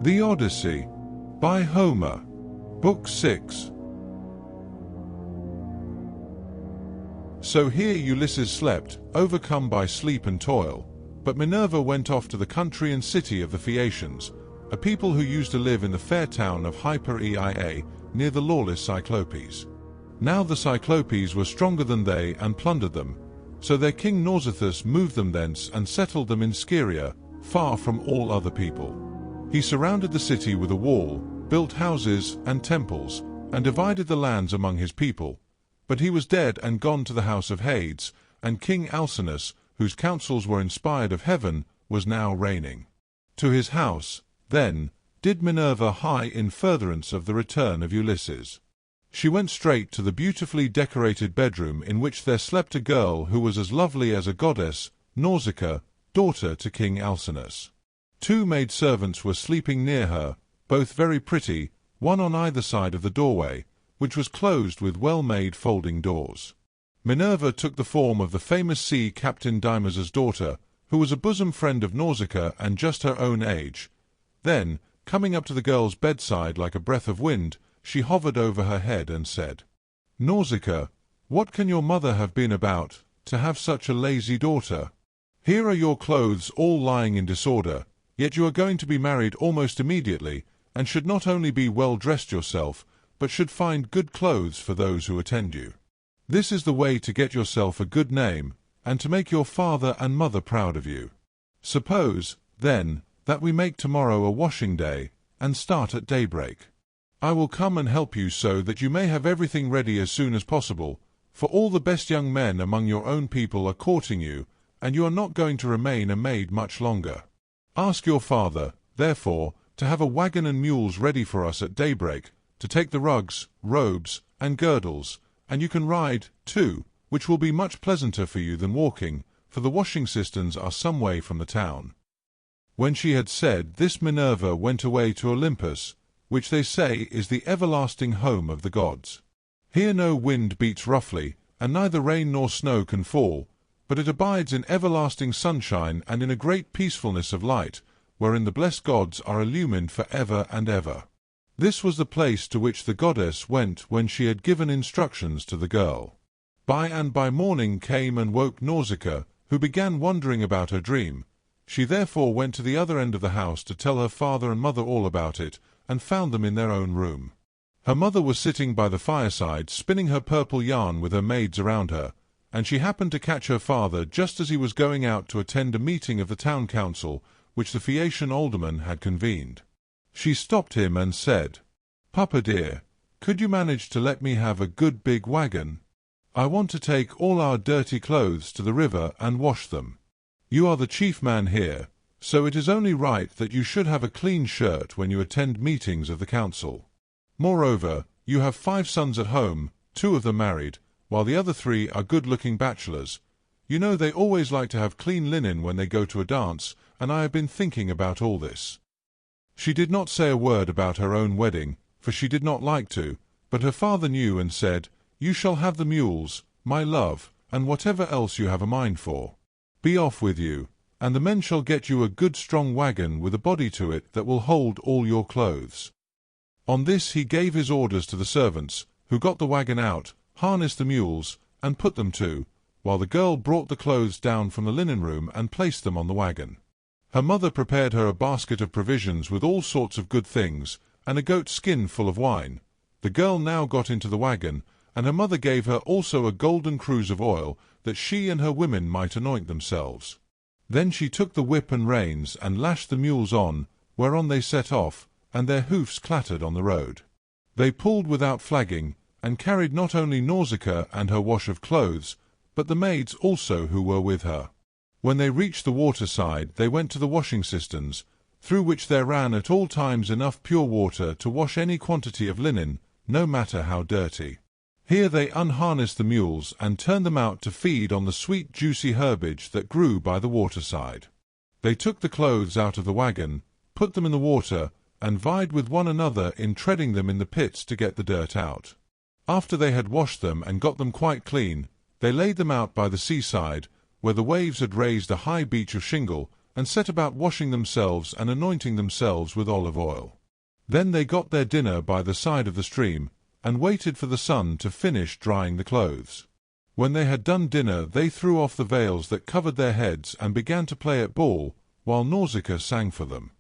The Odyssey, by Homer, Book 6. So here Ulysses slept, overcome by sleep and toil, but Minerva went off to the country and city of the Phaeacians, a people who used to live in the fair town of Hypereia, near the lawless Cyclopes. Now the Cyclopes were stronger than they and plundered them, so their king Nausicaa moved them thence and settled them in Scheria, far from all other people. He surrounded the city with a wall, built houses and temples, and divided the lands among his people. But he was dead and gone to the house of Hades, and King Alcinous, whose counsels were inspired of heaven, was now reigning. To his house, then, did Minerva hie in furtherance of the return of Ulysses. She went straight to the beautifully decorated bedroom in which there slept a girl who was as lovely as a goddess, Nausicaa, daughter to King Alcinous. 2 maidservants were sleeping near her, both very pretty, one on either side of the doorway, which was closed with well-made folding doors. Minerva took the form of the famous sea captain Dymas' daughter, who was a bosom friend of Nausicaa and just her own age. Then, coming up to the girl's bedside like a breath of wind, she hovered over her head and said, "Nausicaa, what can your mother have been about, to have such a lazy daughter? Here are your clothes all lying in disorder, yet you are going to be married almost immediately, and should not only be well dressed yourself, but should find good clothes for those who attend you. This is the way to get yourself a good name, and to make your father and mother proud of you. Suppose, then, that we make tomorrow a washing day, and start at daybreak. I will come and help you so that you may have everything ready as soon as possible, for all the best young men among your own people are courting you, and you are not going to remain a maid much longer. Ask your father, therefore, to have a wagon and mules ready for us at daybreak, to take the rugs, robes, and girdles, and you can ride, too, which will be much pleasanter for you than walking, for the washing cisterns are some way from the town." When she had said this, Minerva went away to Olympus, which they say is the everlasting home of the gods. Here no wind beats roughly, and neither rain nor snow can fall, but it abides in everlasting sunshine and in a great peacefulness of light, wherein the blessed gods are illumined for ever and ever. This was the place to which the goddess went when she had given instructions to the girl. By and by morning came and woke Nausicaa, who began wondering about her dream. She therefore went to the other end of the house to tell her father and mother all about it, and found them in their own room. Her mother was sitting by the fireside spinning her purple yarn with her maids around her, and she happened to catch her father just as he was going out to attend a meeting of the town council, which the Phaeacian alderman had convened. She stopped him and said, "Papa dear, could you manage to let me have a good big wagon? I want to take all our dirty clothes to the river and wash them. You are the chief man here, so it is only right that you should have a clean shirt when you attend meetings of the council. Moreover, you have 5 sons at home, 2 of them married, while the other 3 are good-looking bachelors. You know they always like to have clean linen when they go to a dance, and I have been thinking about all this." She did not say a word about her own wedding, for she did not like to, but her father knew and said, "You shall have the mules, my love, and whatever else you have a mind for. Be off with you, and the men shall get you a good strong wagon with a body to it that will hold all your clothes." On this he gave his orders to the servants, who got the wagon out, harnessed the mules, and put them to, while the girl brought the clothes down from the linen room and placed them on the wagon. Her mother prepared her a basket of provisions with all sorts of good things, and a goat skin full of wine. The girl now got into the wagon, and her mother gave her also a golden cruse of oil, that she and her women might anoint themselves. Then she took the whip and reins and lashed the mules on, whereon they set off, and their hoofs clattered on the road. They pulled without flagging, and carried not only Nausicaa and her wash of clothes, but the maids also who were with her. When they reached the waterside, they went to the washing cisterns, through which there ran at all times enough pure water to wash any quantity of linen, no matter how dirty. Here they unharnessed the mules and turned them out to feed on the sweet juicy herbage that grew by the waterside. They took the clothes out of the wagon, put them in the water, and vied with one another in treading them in the pits to get the dirt out. After they had washed them and got them quite clean, they laid them out by the seaside, where the waves had raised a high beach of shingle, and set about washing themselves and anointing themselves with olive oil. Then they got their dinner by the side of the stream, and waited for the sun to finish drying the clothes. When they had done dinner, they threw off the veils that covered their heads and began to play at ball, while Nausicaa sang for them.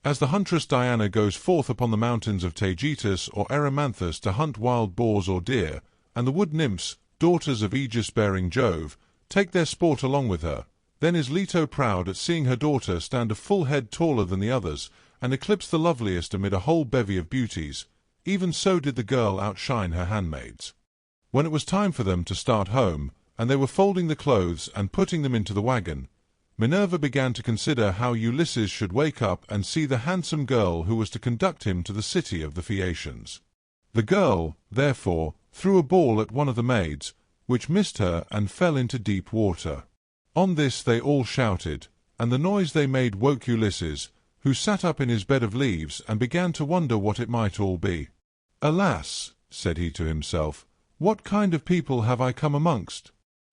As the huntress Diana goes forth upon the mountains of Taygetus or Erymanthus to hunt wild boars or deer, and the wood nymphs, daughters of Aegis-bearing Jove, take their sport along with her, then is Leto proud at seeing her daughter stand a full head taller than the others, and eclipse the loveliest amid a whole bevy of beauties. Even so did the girl outshine her handmaids. When it was time for them to start home, and they were folding the clothes and putting them into the wagon, Minerva began to consider how Ulysses should wake up and see the handsome girl who was to conduct him to the city of the Phaeacians. The girl, therefore, threw a ball at one of the maids, which missed her and fell into deep water. On this they all shouted, and the noise they made woke Ulysses, who sat up in his bed of leaves and began to wonder what it might all be. "Alas," said he to himself, "what kind of people have I come amongst?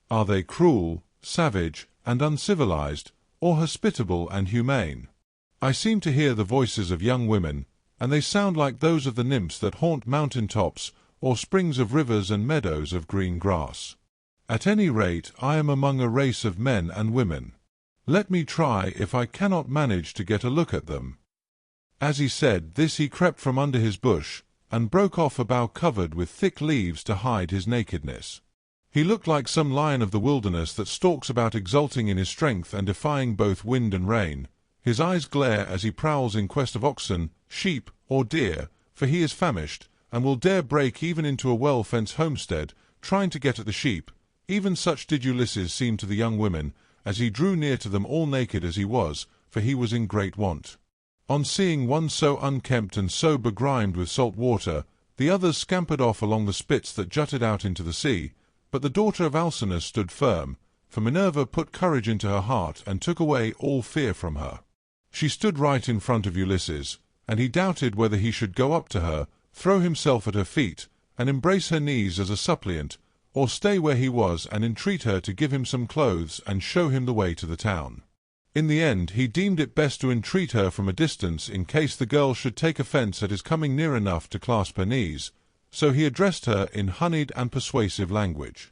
Are they cruel, savage, and uncivilized, or hospitable and humane? I seem to hear the voices of young women, and they sound like those of the nymphs that haunt mountain tops or springs of rivers and meadows of green grass. At any rate, I am among a race of men and women. Let me try if I cannot manage to get a look at them." As he said this, he crept from under his bush, and broke off a bough covered with thick leaves to hide his nakedness. He looked like some lion of the wilderness that stalks about exulting in his strength and defying both wind and rain. His eyes glare as he prowls in quest of oxen, sheep, or deer, for he is famished, and will dare break even into a well-fenced homestead, trying to get at the sheep. Even such did Ulysses seem to the young women, as he drew near to them all naked as he was, for he was in great want. On seeing one so unkempt and so begrimed with salt water, the others scampered off along the spits that jutted out into the sea, but the daughter of Alcinous stood firm, for Minerva put courage into her heart and took away all fear from her. She stood right in front of Ulysses, and he doubted whether he should go up to her, throw himself at her feet, and embrace her knees as a suppliant, or stay where he was and entreat her to give him some clothes and show him the way to the town. In the end he deemed it best to entreat her from a distance in case the girl should take offence at his coming near enough to clasp her knees, so he addressed her in honeyed and persuasive language.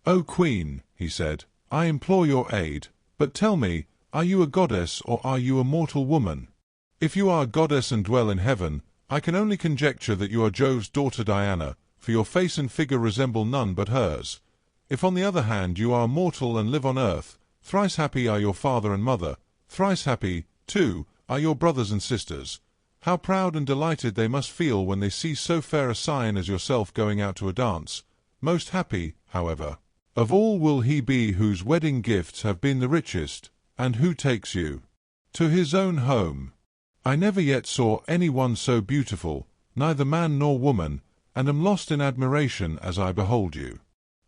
"O Queen," he said, "I implore your aid, but tell me, are you a goddess or are you a mortal woman? If you are a goddess and dwell in heaven, I can only conjecture that you are Jove's daughter Diana, for your face and figure resemble none but hers. If on the other hand you are mortal and live on earth, thrice happy are your father and mother, thrice happy, too, are your brothers and sisters. How proud and delighted they must feel when they see so fair a scion as yourself going out to a dance. Most happy, however, of all will he be whose wedding gifts have been the richest, and who takes you to his own home. I never yet saw any one so beautiful, neither man nor woman, and am lost in admiration as I behold you.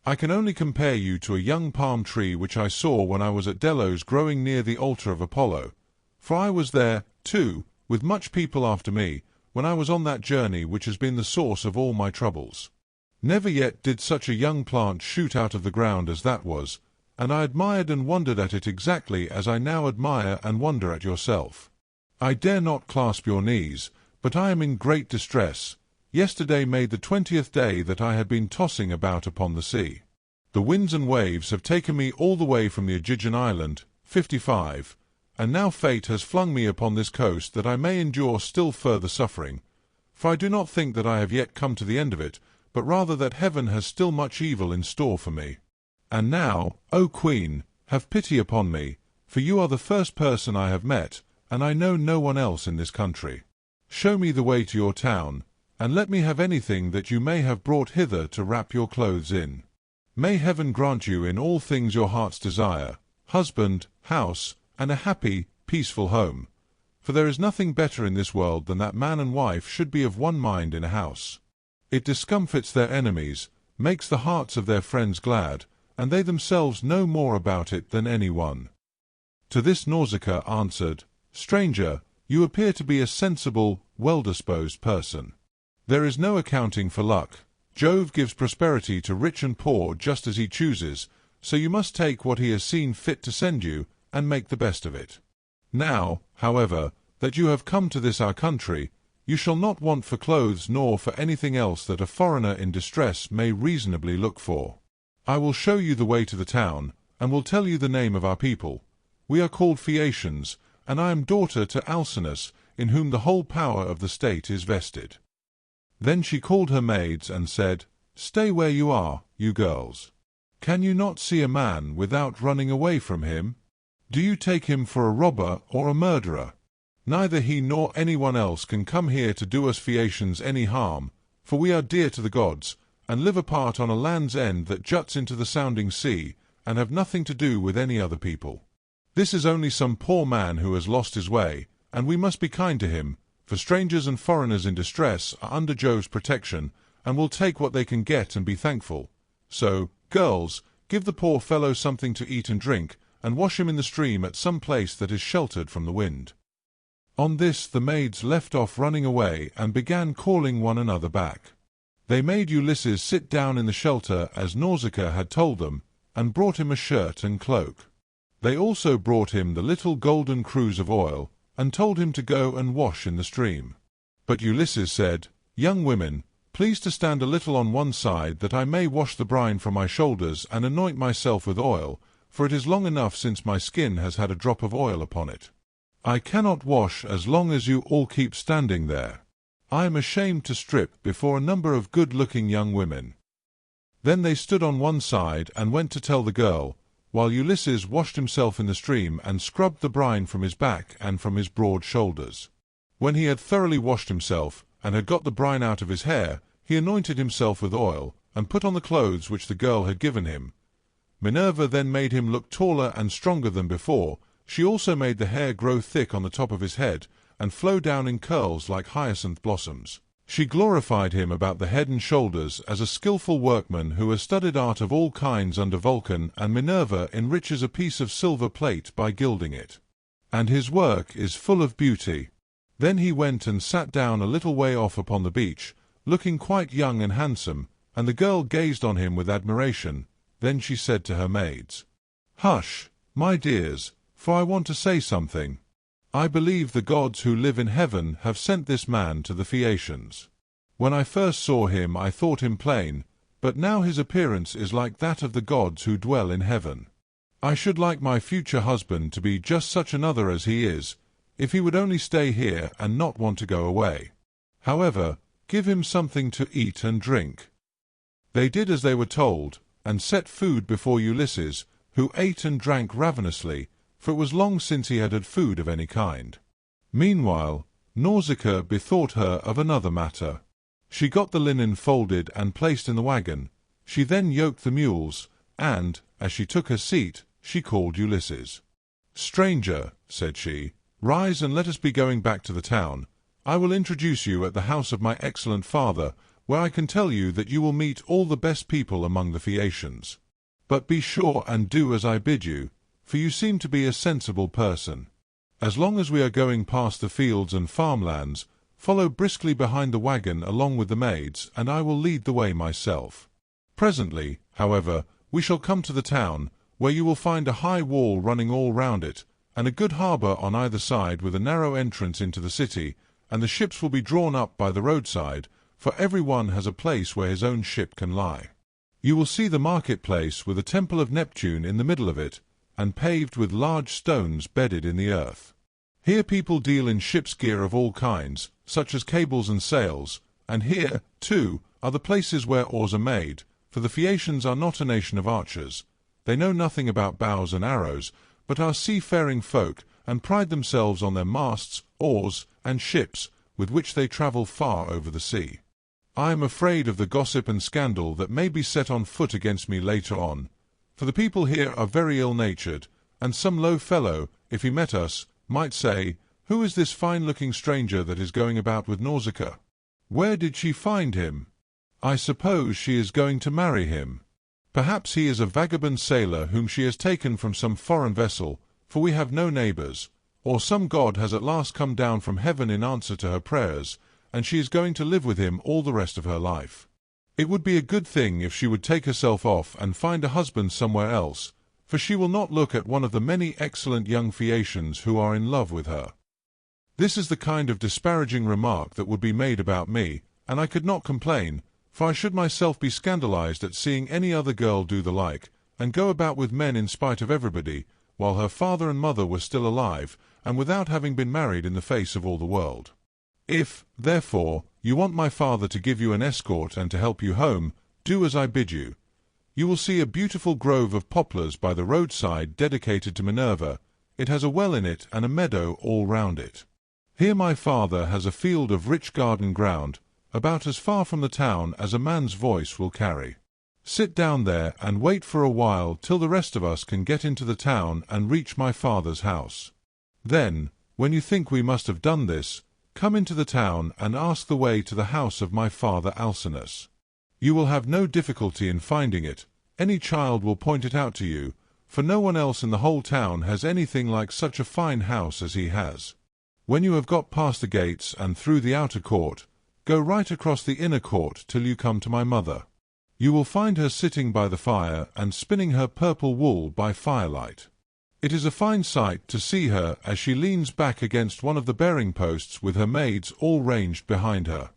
I can only compare you to a young palm tree which I saw when I was at Delos growing near the altar of Apollo, for I was there, too, with much people after me, when I was on that journey which has been the source of all my troubles. Never yet did such a young plant shoot out of the ground as that was, and I admired and wondered at it exactly as I now admire and wonder at yourself. I dare not clasp your knees, but I am in great distress. Yesterday made the 20th day that I had been tossing about upon the sea. The winds and waves have taken me all the way from the Aegean island, 55, and now fate has flung me upon this coast that I may endure still further suffering. For I do not think that I have yet come to the end of it, but rather that heaven has still much evil in store for me. And now, O Queen, have pity upon me, for you are the first person I have met, and I know no one else in this country. Show me the way to your town, and let me have anything that you may have brought hither to wrap your clothes in. May heaven grant you in all things your heart's desire, husband, house, and a happy, peaceful home. For there is nothing better in this world than that man and wife should be of one mind in a house. It discomfits their enemies, makes the hearts of their friends glad, and they themselves know more about it than any one." To this Nausicaa answered, "Stranger, you appear to be a sensible, well-disposed person. There is no accounting for luck. Jove gives prosperity to rich and poor just as he chooses, so you must take what he has seen fit to send you, and make the best of it. Now, however, that you have come to this our country, you shall not want for clothes nor for anything else that a foreigner in distress may reasonably look for. I will show you the way to the town, and will tell you the name of our people. We are called Phaeacians, and I am daughter to Alcinous, in whom the whole power of the state is vested." Then she called her maids and said, "Stay where you are, you girls. Can you not see a man without running away from him? Do you take him for a robber or a murderer? Neither he nor anyone else can come here to do us Phaeacians any harm, for we are dear to the gods, and live apart on a land's end that juts into the sounding sea, and have nothing to do with any other people. This is only some poor man who has lost his way, and we must be kind to him, for strangers and foreigners in distress are under Jove's protection, and will take what they can get and be thankful. So, girls, give the poor fellow something to eat and drink, and wash him in the stream at some place that is sheltered from the wind." On this the maids left off running away and began calling one another back. They made Ulysses sit down in the shelter as Nausicaa had told them, and brought him a shirt and cloak. They also brought him the little golden cruse of oil, and told him to go and wash in the stream. But Ulysses said, "Young women, please to stand a little on one side, that I may wash the brine from my shoulders and anoint myself with oil, for it is long enough since my skin has had a drop of oil upon it. I cannot wash as long as you all keep standing there. I am ashamed to strip before a number of good-looking young women." Then they stood on one side and went to tell the girl, while Ulysses washed himself in the stream and scrubbed the brine from his back and from his broad shoulders. When he had thoroughly washed himself, and had got the brine out of his hair, he anointed himself with oil, and put on the clothes which the girl had given him. Minerva then made him look taller and stronger than before. She also made the hair grow thick on the top of his head, and flow down in curls like hyacinth blossoms. She glorified him about the head and shoulders as a skilful workman who has studied art of all kinds under Vulcan, and Minerva enriches a piece of silver plate by gilding it. And his work is full of beauty. Then he went and sat down a little way off upon the beach, looking quite young and handsome, and the girl gazed on him with admiration. Then she said to her maids, "Hush, my dears, for I want to say something. I believe the gods who live in heaven have sent this man to the Phaeacians. When I first saw him I thought him plain, but now his appearance is like that of the gods who dwell in heaven. I should like my future husband to be just such another as he is, if he would only stay here and not want to go away. However, give him something to eat and drink." They did as they were told, and set food before Ulysses, who ate and drank ravenously, for it was long since he had had food of any kind. Meanwhile, Nausicaa bethought her of another matter. She got the linen folded and placed in the wagon. She then yoked the mules, and, as she took her seat, she called Ulysses. "Stranger," said she, "rise and let us be going back to the town. I will introduce you at the house of my excellent father, where I can tell you that you will meet all the best people among the Phaeacians. But be sure and do as I bid you, for you seem to be a sensible person. As long as we are going past the fields and farmlands, follow briskly behind the wagon along with the maids, and I will lead the way myself. Presently, however, we shall come to the town, where you will find a high wall running all round it, and a good harbour on either side with a narrow entrance into the city, and the ships will be drawn up by the roadside, for every one has a place where his own ship can lie. You will see the market-place with a temple of Neptune in the middle of it, and paved with large stones bedded in the earth. Here people deal in ship's gear of all kinds, such as cables and sails, and here, too, are the places where oars are made, for the Phaeacians are not a nation of archers. They know nothing about bows and arrows, but are seafaring folk, and pride themselves on their masts, oars, and ships, with which they travel far over the sea. I am afraid of the gossip and scandal that may be set on foot against me later on, for the people here are very ill-natured, and some low fellow, if he met us, might say, 'Who is this fine-looking stranger that is going about with Nausicaa? Where did she find him? I suppose she is going to marry him. Perhaps he is a vagabond sailor whom she has taken from some foreign vessel, for we have no neighbours, or some god has at last come down from heaven in answer to her prayers, and she is going to live with him all the rest of her life. It would be a good thing if she would take herself off and find a husband somewhere else, for she will not look at one of the many excellent young Phaeacians who are in love with her. This is the kind of disparaging remark that would be made about me, and I could not complain, for I should myself be scandalized at seeing any other girl do the like, and go about with men in spite of everybody, while her father and mother were still alive, and without having been married in the face of all the world. If, therefore, you want my father to give you an escort and to help you home, do as I bid you. You will see a beautiful grove of poplars by the roadside dedicated to Minerva. It has a well in it and a meadow all round it. Here my father has a field of rich garden ground, about as far from the town as a man's voice will carry. Sit down there and wait for a while till the rest of us can get into the town and reach my father's house. Then, when you think we must have done this, come into the town and ask the way to the house of my father Alcinous. You will have no difficulty in finding it. Any child will point it out to you, for no one else in the whole town has anything like such a fine house as he has. When you have got past the gates and through the outer court, go right across the inner court till you come to my mother. You will find her sitting by the fire and spinning her purple wool by firelight. It is a fine sight to see her as she leans back against one of the bearing posts with her maids all ranged behind her.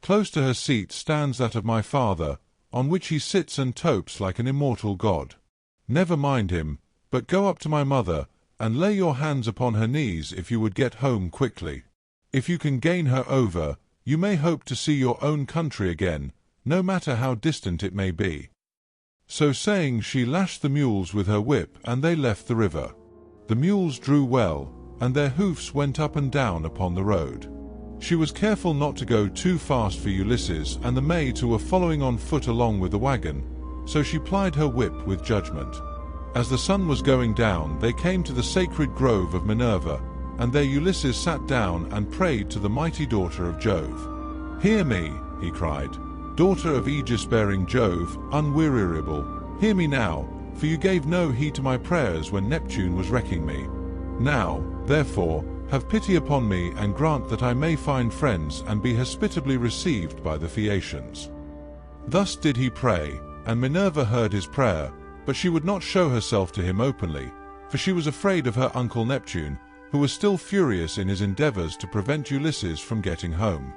Close to her seat stands that of my father, on which he sits and topes like an immortal god. Never mind him, but go up to my mother, and lay your hands upon her knees if you would get home quickly. If you can gain her over, you may hope to see your own country again, no matter how distant it may be." So saying, she lashed the mules with her whip, and they left the river. The mules drew well, and their hoofs went up and down upon the road. She was careful not to go too fast for Ulysses and the maids who were following on foot along with the wagon, so she plied her whip with judgment. As the sun was going down, they came to the sacred grove of Minerva, and there Ulysses sat down and prayed to the mighty daughter of Jove. "Hear me," he cried, "daughter of aegis-bearing Jove, unweariable, hear me now, for you gave no heed to my prayers when Neptune was wrecking me. Now, therefore, have pity upon me and grant that I may find friends and be hospitably received by the Phaeacians." Thus did he pray, and Minerva heard his prayer, but she would not show herself to him openly, for she was afraid of her uncle Neptune, who was still furious in his endeavors to prevent Ulysses from getting home.